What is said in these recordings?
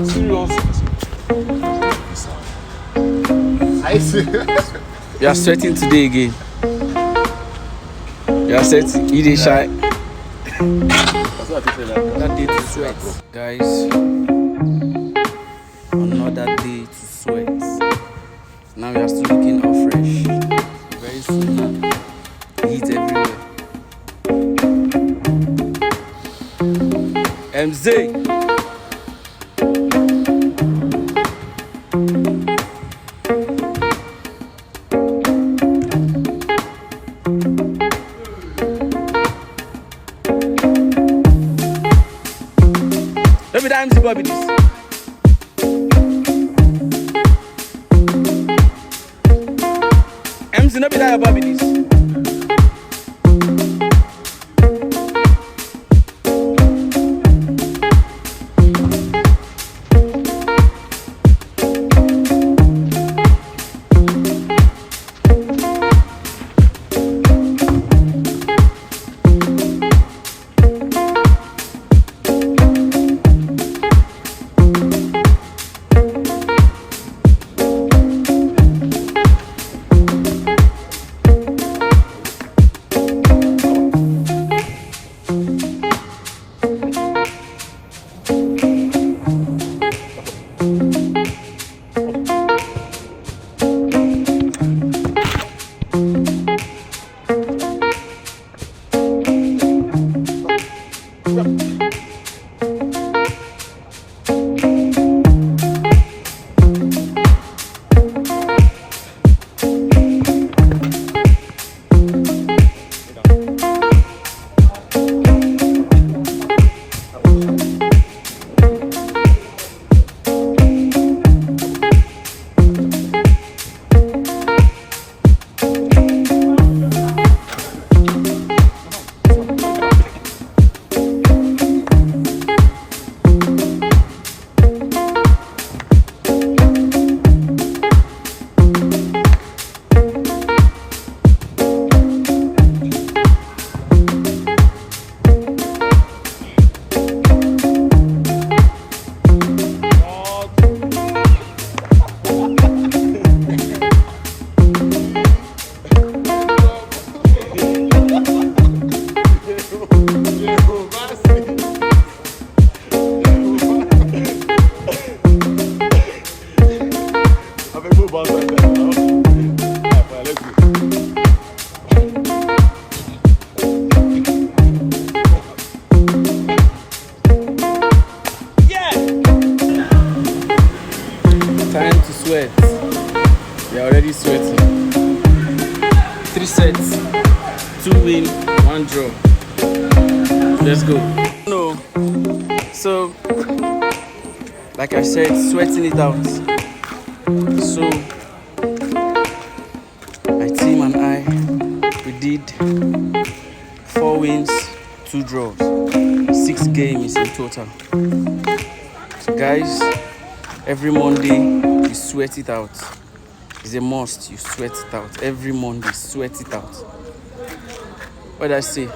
Serious. I see. You are sweating today again. You are sweating. You did shy. Another day to sweat, guys. Another day to sweat. Now we are still looking all fresh. Very soon, heat everywhere. MZ. Let me that MC Bobby this. MC, no be that your Bobby this. Time to sweat. You're already sweating. 3 sets, 2 win, 1 draw. Let's go. No. So, like I said, sweating it out. So, my team and I, we did 4 wins, 2 draws, 6 games in total. So guys, every Monday, you sweat it out. It's a must, you sweat it out. Every Monday, sweat it out. What did I say?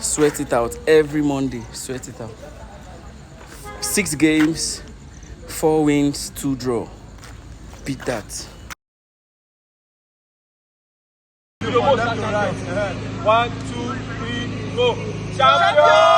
Sweat it out. Every Monday, sweat it out. 6 games, 4 wins, 2 draw. Beat that. 1, 2, 3, go. Champion!